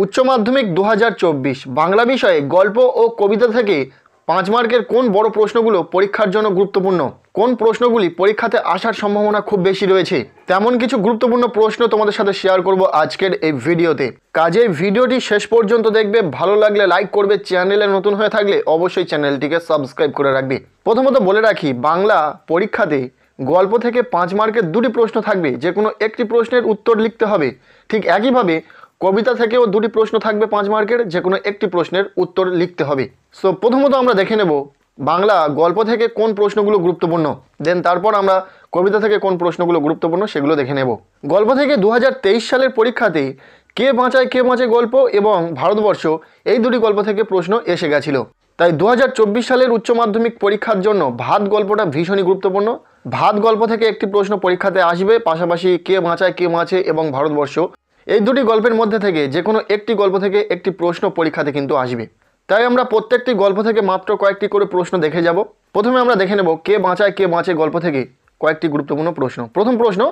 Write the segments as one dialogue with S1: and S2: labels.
S1: উচ্চ মাধ্যমিক 2024 বাংলা বিষয়ে গল্প ও কবিতা থেকে 5 মার্কের কোন বড় প্রশ্নগুলো পরীক্ষার জন্য গুরুত্বপূর্ণ, কোন প্রশ্নগুলি পরীক্ষাতে আসার সম্ভাবনা খুব বেশি রয়েছে, তেমন কিছু গুরুত্বপূর্ণ প্রশ্ন তোমাদের সাথে শেয়ার করব আজকের এই ভিডিওতে। কাজেই ভিডিওটি শেষ পর্যন্ত দেখবে, ভালো লাগলে লাইক করবে, চ্যানেলে নতুন হয়ে থাকলে অবশ্যই চ্যানেলটিকে সাবস্ক্রাইব করে রাখবে। প্রথমত বলে রাখি, বাংলা পরীক্ষাতে গল্প থেকে 5 মার্কের দুটি প্রশ্ন থাকবে, যে কোনো একটি প্রশ্নের উত্তর লিখতে হবে। ঠিক একইভাবে কবিতা থেকেও দুটি প্রশ্ন থাকবে 5 মার্কের, যে কোনো একটি প্রশ্নের উত্তর লিখতে হবে। সো প্রথমত আমরা দেখে নেব বাংলা গল্প থেকে কোন প্রশ্নগুলো গুরুত্বপূর্ণ, দেন তারপর আমরা কবিতা থেকে কোন প্রশ্নগুলো গুরুত্বপূর্ণ সেগুলো দেখে নেব। গল্প থেকে 2023 সালের পরীক্ষাতে কে বাঁচায় গল্প এবং ভারতবর্ষ, এই দুটি গল্প থেকে প্রশ্ন এসে গেছিল। তাই 2024 সালের উচ্চ মাধ্যমিক পরীক্ষার জন্য ভাত গল্পটা ভীষণই গুরুত্বপূর্ণ। ভাত গল্প থেকে একটি প্রশ্ন পরীক্ষাতে আসবে, পাশাপাশি কে বাঁচে এবং ভারতবর্ষ, এই দুটি গল্পের মধ্যে থেকে যে কোনো একটি গল্প থেকে একটি প্রশ্ন পরীক্ষাতে কিন্তু আসবে। তাই আমরা প্রত্যেকটি গল্প থেকে মাত্র কয়েকটি করে প্রশ্ন দেখে যাব। প্রথমে আমরা দেখে নেব কে বাঁচে গল্প থেকে কয়েকটি গুরুত্বপূর্ণ প্রশ্ন। প্রথম প্রশ্ন,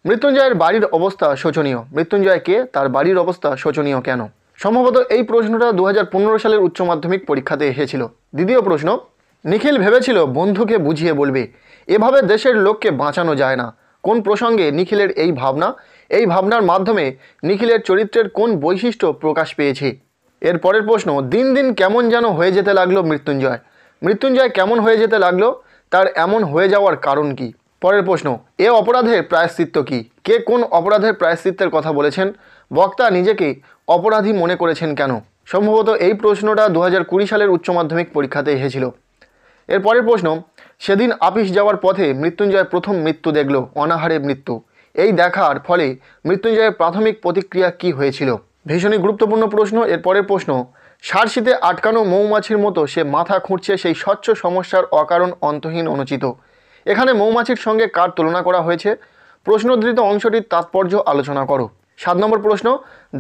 S1: মৃত্যুঞ্জয়ের বাড়ির অবস্থা শোচনীয়। মৃত্যুঞ্জয় কে, তার বাড়ির অবস্থা শোচনীয় কেন? সম্ভবত এই প্রশ্নটা 2015 সালের উচ্চ মাধ্যমিক পরীক্ষাতে এসেছিল। দ্বিতীয় প্রশ্ন, নিখিল ভেবেছিল বন্ধুকে বুঝিয়ে বলবে, এভাবে দেশের লোককে বাঁচানো যায় না। কোন প্রসঙ্গে নিখিলের এই ভাবনা? এই ভাবনার মাধ্যমে নিখিলের চরিত্রের কোন বৈশিষ্ট্য প্রকাশ পেয়েছে? এর পরের প্রশ্ন, দিন দিন কেমন যেন হয়ে যেতে লাগলো মৃত্যুঞ্জয়। মৃত্যুঞ্জয় কেমন হয়ে যেতে লাগলো, তার এমন হয়ে যাওয়ার কারণ কি? পরের প্রশ্ন, এ অপরাধের প্রায়শ্চিত্ত কি? কে কোন অপরাধের প্রায়শ্চিত্তের কথা বলেছেন? বক্তা নিজেকে অপরাধী মনে করেছেন কেন? সম্ভবত এই প্রশ্নটা 2020 সালের উচ্চ মাধ্যমিক পরীক্ষাতে এসেছিল। এর পরের প্রশ্ন, সেদিন আপিস যাওয়ার পথে মৃত্যুঞ্জয় প্রথম মৃত্যু দেখল, অনাহারে মৃত্যু। এই দেখার ফলে মৃত্যুঞ্জয়ের প্রাথমিক প্রতিক্রিয়া কি হয়েছিল? ভীষণই গুরুত্বপূর্ণ প্রশ্ন। এর পরের প্রশ্ন, সারশিতে আটকানো মৌমাছির মতো সে মাথা খুঁড়ছে সেই স্বচ্ছ সমস্যার অকারণ অন্তহীন অনুচিত। এখানে মৌমাছির সঙ্গে কার তুলনা করা হয়েছে? প্রশ্নোদ্ধৃত অংশটির তাৎপর্য আলোচনা করো। 7 নম্বর প্রশ্ন,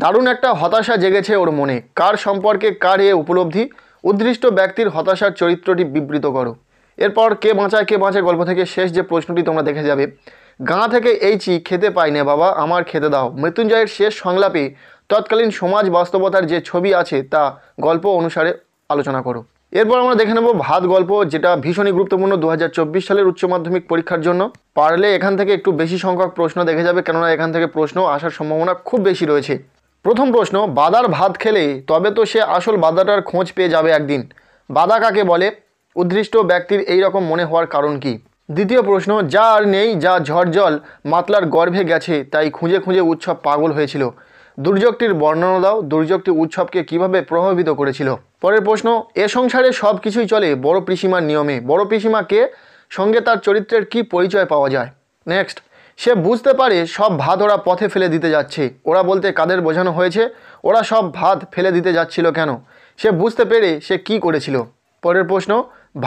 S1: দারুণ একটা হতাশা জেগেছে ওর মনে। কার সম্পর্কে কার এ উপলব্ধি? উদ্দৃষ্ট ব্যক্তির হতাশার চরিত্রটি বিবৃত করো। এরপর কে বাঁচায় গল্প থেকে শেষ যে প্রশ্নটি তোমরা দেখে যাবে, গাঁ থেকে এইছি খেতে পাই না বাবা, আমার খেতে দাও। মৃত্যুঞ্জয়ের শেষ সংলাপে তৎকালীন সমাজ বাস্তবতার যে ছবি আছে তা গল্প অনুসারে আলোচনা করো। এরপর আমরা দেখে নেব ভাত গল্প, যেটা ভীষণই গুরুত্বপূর্ণ 2024 সালের উচ্চ মাধ্যমিক পরীক্ষার জন্য। পারলে এখান থেকে একটু বেশি সংখ্যক প্রশ্ন দেখে যাবে, কেননা এখান থেকে প্রশ্ন আসার সম্ভাবনা খুব বেশি রয়েছে। প্রথম প্রশ্ন, বাদার ভাত খেলে তবে তো সে আসল বাদাটার খোঁজ পেয়ে যাবে একদিন। বাদা কাকে বলে? উদ্দৃষ্ট ব্যক্তির এই রকম মনে হওয়ার কারণ কি? দ্বিতীয় প্রশ্ন, যা আর নেই, যা ঝড় জল মাতলার গর্ভে গেছে, তাই খুঁজে খুঁজে উৎসব পাগল হয়েছিল। দুর্যোগটির বর্ণনা দাও। দুর্যোগটি উৎসবকে কিভাবে প্রভাবিত করেছিল? পরের প্রশ্ন, এ সংসারে সব কিছুই চলে বড় পিসিমার নিয়মে। বড় পিসিমা কে? সঙ্গে তার চরিত্রের কি পরিচয় পাওয়া যায়? নেক্সট, সে বুঝতে পারে সব ভাত ওরা পথে ফেলে দিতে যাচ্ছে। ওরা বলতে কাদের বোঝানো হয়েছে? ওরা সব ভাত ফেলে দিতে যাচ্ছিল কেন? সে বুঝতে পেরে সে কি করেছিল? পরের প্রশ্ন,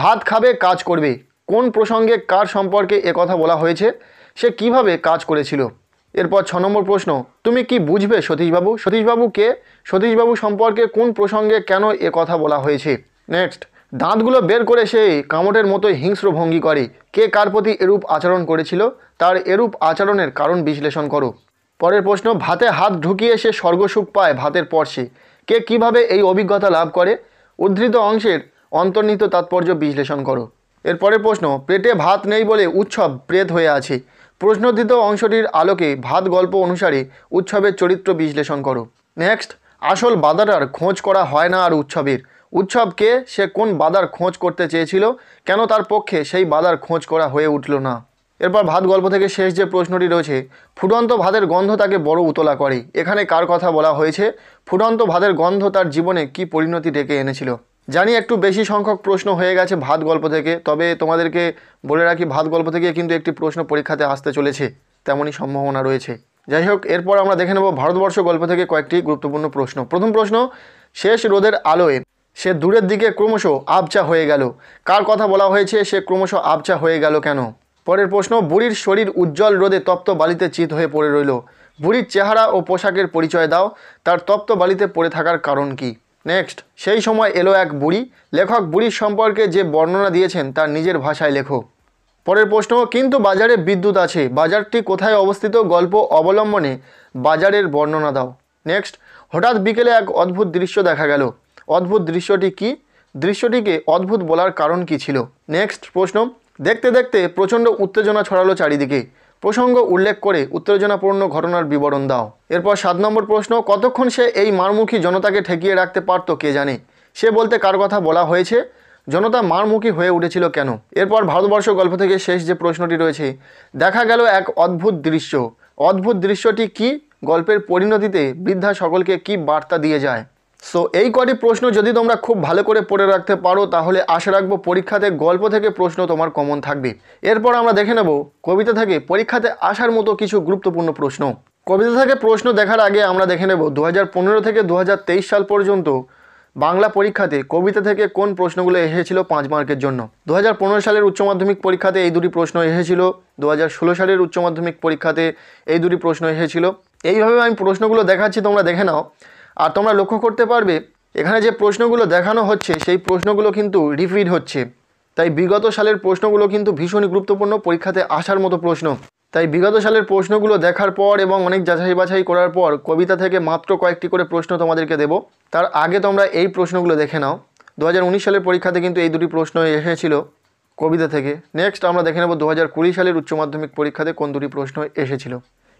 S1: ভাত খাবে কাজ করবে। কোন প্রসঙ্গে কার সম্পর্কে কথা বলা হয়েছে? সে কিভাবে কাজ করেছিল? এরপর 6 নম্বর প্রশ্ন, তুমি কি বুঝবে সতীশবাবু? সতীশবাবু কে? সতীশবাবু সম্পর্কে কোন প্রসঙ্গে কেন কথা বলা হয়েছে? নেক্সট, দাঁতগুলো বের করে সে কামটের মতোই হিংস্র ভঙ্গি করে। কে কার প্রতি এরূপ আচরণ করেছিল? তার এরূপ আচরণের কারণ বিশ্লেষণ করো। পরের প্রশ্ন, ভাতে হাত ঢুকিয়ে সে স্বর্গসুখ পায় ভাতের পরশে। কে কিভাবে এই অভিজ্ঞতা লাভ করে? উদ্ধৃত অংশের অন্তর্নিহিত তাৎপর্য বিশ্লেষণ করো। এরপরের প্রশ্ন, পেটে ভাত নেই বলে উৎসব প্রেত হয়ে আছে। প্রশ্নোদ্ধৃত অংশটির আলোকে ভাত গল্প অনুসারে উৎসবের চরিত্র বিশ্লেষণ করো। নেক্সট, আসল বাধাটার খোঁজ করা হয় না আর উৎসবের। উৎসবকে সে কোন বাধার খোঁজ করতে চেয়েছিল? কেন তার পক্ষে সেই বাধার খোঁজ করা হয়ে উঠল না? এরপর ভাত গল্প থেকে শেষ যে প্রশ্নটি রয়েছে, ফুটন্ত ভাতের গন্ধ তাকে বড় উতলা করে। এখানে কার কথা বলা হয়েছে? ফুটন্ত ভাতের গন্ধ তার জীবনে কি পরিণতি ডেকে এনেছিল? জানি একটু বেশি সংখ্যক প্রশ্ন হয়ে গেছে ভাত গল্প থেকে, তবে তোমাদেরকে বলে রাখি ভাত গল্প থেকে কিন্তু একটি প্রশ্ন পরীক্ষাতে আসতে চলেছে, তেমনই সম্ভাবনা রয়েছে। যাই হোক, এরপর আমরা দেখে নেব ভারতবর্ষ গল্প থেকে কয়েকটি গুরুত্বপূর্ণ প্রশ্ন। প্রথম প্রশ্ন, শেষ রোদের আলোয় সে দূরের দিকে ক্রমশ আবছা হয়ে গেল। কার কথা বলা হয়েছে? সে ক্রমশ আবছা হয়ে গেল কেন? পরের প্রশ্ন, বুড়ির শরীর উজ্জ্বল রোদে তপ্ত বালিতে চিত হয়ে পড়ে রইল। বুড়ির চেহারা ও পোশাকের পরিচয় দাও। তার তপ্ত বালিতে পড়ে থাকার কারণ কি? নেক্সট, সেই সময় এলো এক বুড়ি। লেখক বুড়ির সম্পর্কে যে বর্ণনা দিয়েছেন তার নিজের ভাষায় লেখো। পরের প্রশ্ন, কিন্তু বাজারে বিদ্যুৎ আছে, বাজারটি কোথায় অবস্থিত? গল্প অবলম্বনে বাজারের বর্ণনা দাও। নেক্সট, হঠাৎ বিকেলে এক অদ্ভুত দৃশ্য দেখা গেল। অদ্ভুত দৃশ্যটি কি? দৃশ্যটিকে অদ্ভুত বলার কারণ কি ছিল? নেক্সট প্রশ্ন, দেখতে দেখতে প্রচণ্ড উত্তেজনা ছড়ালো চারিদিকে। প্রসঙ্গ উল্লেখ করে উত্তেজনাপূর্ণ ঘটনার বিবরণ দাও। এরপর 7 নম্বর প্রশ্ন, কতক্ষণ সে এই মারমুখী জনতাকে ঠেকিয়ে রাখতে পারত কে জানে? সে বলতে কার কথা বলা হয়েছে? জনতা মারমুখী হয়ে উঠেছিল কেন? এরপর ভারতবর্ষ গল্প থেকে শেষ যে প্রশ্নটি রয়েছে, দেখা গেল এক অদ্ভুত দৃশ্য। অদ্ভুত দৃশ্যটি কি? গল্পের পরিণতিতে বৃদ্ধা সকলকে কি বার্তা দিয়ে যায়? সো এই কটি প্রশ্ন যদি তোমরা খুব ভালো করে পড়ে রাখতে পারো তাহলে আশা রাখবো পরীক্ষাতে গল্প থেকে প্রশ্ন তোমার কমন থাকবে। এরপর আমরা দেখে নেব কবিতা থেকে পরীক্ষাতে আসার মতো কিছু গুরুত্বপূর্ণ প্রশ্ন। কবিতা থেকে প্রশ্ন দেখার আগে আমরা দেখে নেব 2015 থেকে 2023 সাল পর্যন্ত বাংলা পরীক্ষাতে কবিতা থেকে কোন প্রশ্নগুলো এসেছিল 5 মার্কের জন্য। 2015 সালের উচ্চ মাধ্যমিক পরীক্ষাতে এই দুটি প্রশ্ন এসেছিল, 2016 সালের উচ্চ মাধ্যমিক পরীক্ষাতে এই দুটি প্রশ্ন এসেছিল। এইভাবে আমি প্রশ্নগুলো দেখাচ্ছি, তোমরা দেখে নাও। আর তোমরা লক্ষ্য করতে পারবে এখানে যে প্রশ্নগুলো দেখানো হচ্ছে সেই প্রশ্নগুলো কিন্তু রিপিট হচ্ছে। তাই বিগত সালের প্রশ্নগুলো কিন্তু ভীষণই গুরুত্বপূর্ণ, পরীক্ষাতে আসার মতো প্রশ্ন। তাই বিগত সালের প্রশ্নগুলো দেখার পর এবং অনেক যাচাই বাছাই করার পর কবিতা থেকে মাত্র কয়েকটি করে প্রশ্ন তোমাদেরকে দেব। তার আগে তোমরা এই প্রশ্নগুলো দেখে নাও। 2019 সালের পরীক্ষাতে কিন্তু এই দুটি প্রশ্ন এসেছিল কবিতা থেকে। নেক্সট আমরা দেখে নেব 2020 সালের উচ্চ মাধ্যমিক পরীক্ষাতে কোন দুটি প্রশ্ন এসেছিল।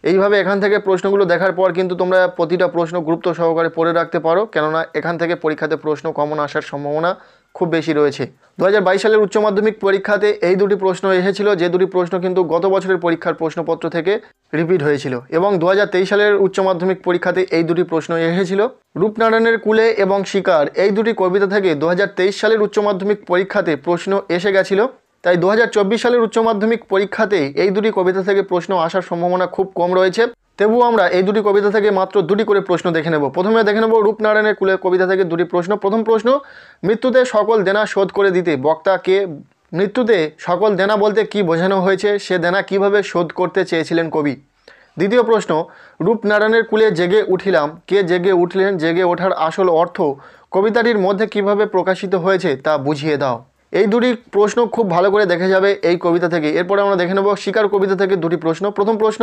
S1: এইভাবে এখান থেকে প্রশ্নগুলো দেখার পর কিন্তু তোমরা প্রতিটা প্রশ্ন গুরুত্ব সহকারে পড়ে রাখতে পারো, কেননা এখান থেকে পরীক্ষাতে প্রশ্ন কমন আসার সম্ভাবনা খুব বেশি রয়েছে। 2022 সালের উচ্চ মাধ্যমিক পরীক্ষাতে এই দুটি প্রশ্ন এসেছিল, যে দুটি প্রশ্ন কিন্তু গত বছরের পরীক্ষার প্রশ্নপত্র থেকে রিপিট হয়েছিল। এবং 2023 সালের উচ্চ মাধ্যমিক পরীক্ষাতে এই দুটি প্রশ্ন এসেছিল। রূপনারায়ণের কুলে এবং শিকার এই দুটি কবিতা থেকে 2023 সালের উচ্চ মাধ্যমিক পরীক্ষাতে প্রশ্ন এসে গেছিল। তাই 2024 সালের উচ্চ মাধ্যমিক পরীক্ষাতে এই দুটি কবিতা থেকে প্রশ্ন আসার সম্ভাবনা খুব কম রয়েছে। তবুও আমরা এই দুটি কবিতা থেকে মাত্র দুটি করে প্রশ্ন দেখে নেব। প্রথমে দেখে নেব রূপনারায়ণের কুলে কবিতা থেকে দুটি প্রশ্ন। প্রথম প্রশ্ন, মৃত্যুতে সকল দেনা শোধ করে দিতে বক্তা কে? মৃত্যুতে সকল দেনা বলতে কি বোঝানো হয়েছে? সে দেনা কিভাবে শোধ করতে চেয়েছিলেন কবি? দ্বিতীয় প্রশ্ন, রূপনারায়ণের কুলে জেগে উঠিলাম, কে জেগে উঠলেন? জেগে ওঠার আসল অর্থ কবিতাটির মধ্যে কিভাবে প্রকাশিত হয়েছে তা বুঝিয়ে দাও। এই দুটি প্রশ্ন খুব ভালো করে দেখে যাবে এই কবিতা থেকে। এরপরে আমরা দেখে নেব শিকার কবিতা থেকে দুটি প্রশ্ন। প্রথম প্রশ্ন,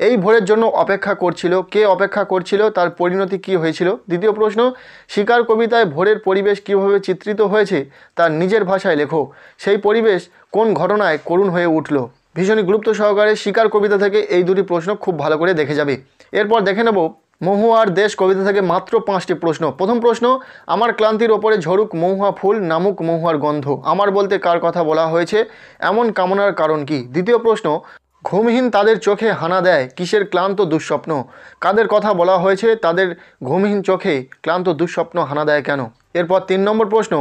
S1: এই ভোরের জন্য অপেক্ষা করছিল, কে অপেক্ষা করছিল? তার পরিণতি কি হয়েছিল? দ্বিতীয় প্রশ্ন, শিকার কবিতায় ভোরের পরিবেশ কিভাবে চিত্রিত হয়েছে তার নিজের ভাষায় লেখো, সেই পরিবেশ কোন ঘটনায় করুণ হয়ে উঠল? ভীষণই গুরুত্ব সহকারে শিকার কবিতা থেকে এই দুটি প্রশ্ন খুব ভালো করে দেখে যাবে। এরপর দেখে নেব মহুয়ার দেশ কবিতা থেকে মাত্র 5টি প্রশ্ন। প্রথম প্রশ্ন, আমার ক্লান্তির ওপরে ঝরুক মহুয়া ফুল, নামুক মহুয়ার গন্ধ। আমার বলতে কার কথা বলা হয়েছে? এমন কামনার কারণ কি? দ্বিতীয় প্রশ্ন, ঘুমহীন তাদের চোখে হানা দেয় কিসের ক্লান্ত দুঃস্বপ্ন? কাদের কথা বলা হয়েছে? তাদের ঘুমহীন চোখে ক্লান্ত দুঃস্বপ্ন হানা দেয় কেন? এরপর 3 নম্বর প্রশ্ন,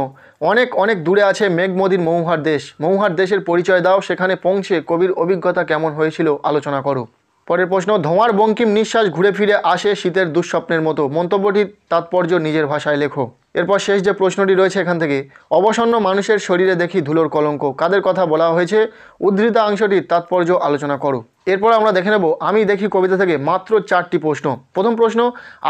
S1: অনেক অনেক দূরে আছে মেঘমদির মহুয়ার দেশ, মহুয়ার দেশের পরিচয় দাও, সেখানে পৌঁছে কবির অভিজ্ঞতা কেমন হয়েছিল আলোচনা করো। পরের প্রশ্ন, ধোঁয়ার বঙ্কিম নিঃশ্বাস ঘুরে ফিরে আসে শীতের দুঃস্বপ্নের মতো, মন্তব্যটির তাৎপর্য নিজের ভাষায় লেখো। এরপর শেষ যে প্রশ্নটি রয়েছে এখান থেকে, অবসন্ন মানুষের শরীরে দেখি ধুলোর কলঙ্ক, কাদের কথা বলা হয়েছে? উদ্ধৃতাংশটির তাৎপর্য আলোচনা করো। এরপর আমরা দেখে নেব আমি দেখি কবিতা থেকে মাত্র 4টি প্রশ্ন। প্রথম প্রশ্ন,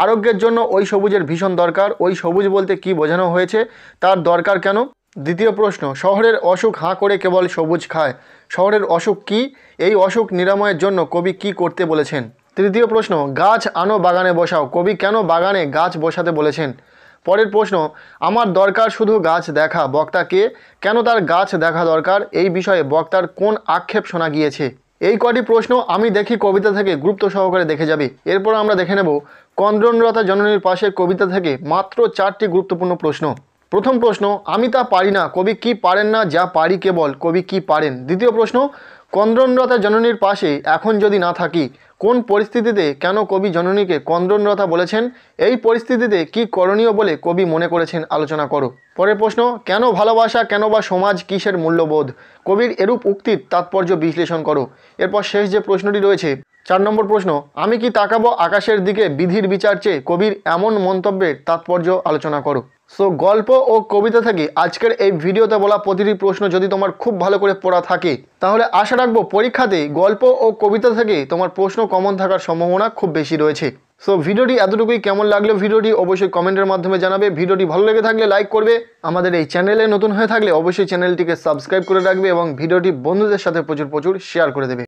S1: আরোগ্যের জন্য ওই সবুজের ভীষণ দরকার, ওই সবুজ বলতে কি বোঝানো হয়েছে? তার দরকার কেন? দ্বিতীয় প্রশ্ন, শহরের অসুখ হাঁ করে কেবল সবুজ খায়, শহরের অসুখ কি? এই অসুখ নিরাময়ের জন্য কবি কি করতে বলেছেন? তৃতীয় প্রশ্ন, গাছ আনো বাগানে বসাও, কবি কেন বাগানে গাছ বসাতে বলেছেন? পরের প্রশ্ন, আমার দরকার শুধু গাছ দেখা, বক্তা কে? কেন তার গাছ দেখা দরকার? এই বিষয়ে বক্তার কোন আক্ষেপ শোনা গিয়েছে? এই কটি প্রশ্ন আমি দেখি কবিতা থেকে গুরুত্ব সহকারে দেখে যাবে। এরপর আমরা দেখে নেব কন্দ্রনলতা জননীর পাশে কবিতা থেকে মাত্র 4টি গুরুত্বপূর্ণ প্রশ্ন। প্রথম প্রশ্ন, আমি তা পারি না, কবি কি পারেন না? যা পারি কেবল, কবি কি পারেন? দ্বিতীয় প্রশ্ন, কন্দ্রনলতা জননীর পাশে এখন যদি না থাকি, কোন পরিস্থিতিতে কেন কবি জননীকে কন্দ্রনলতা বলেছেন? এই পরিস্থিতিতে কি করণীয় বলে কবি মনে করেছেন আলোচনা করো। পরের প্রশ্ন, কেন ভালোবাসা, কেন বা সমাজ, কিসের মূল্যবোধ? কবির এরূপ উক্তির তাৎপর্য বিশ্লেষণ করো। এরপর শেষ যে প্রশ্নটি রয়েছে 4 নম্বর প্রশ্ন, আমি কি তাকাবো আকাশের দিকে বিধির বিচার চেয়ে, কবির এমন মন্তব্যের তাৎপর্য আলোচনা করো। সো গল্প ও কবিতা থেকে আজকের এই ভিডিওতে বলা প্রতিটি প্রশ্ন যদি তোমার খুব ভালো করে পড়া থাকে তাহলে আশা রাখবো পরীক্ষাতে গল্প ও কবিতা থেকে তোমার প্রশ্ন কমন থাকার সম্ভাবনা খুব বেশি রয়েছে। সো ভিডিওটি এতটুকুই। কেমন লাগলো ভিডিওটি অবশ্যই কমেন্টের মাধ্যমে জানাবে। ভিডিওটি ভালো লেগে থাকলে লাইক করবে, আমাদের এই চ্যানেলে নতুন হয়ে থাকলে অবশ্যই চ্যানেলটিকে সাবস্ক্রাইব করে রাখবে এবং ভিডিওটি বন্ধুদের সাথে প্রচুর শেয়ার করে দেবে।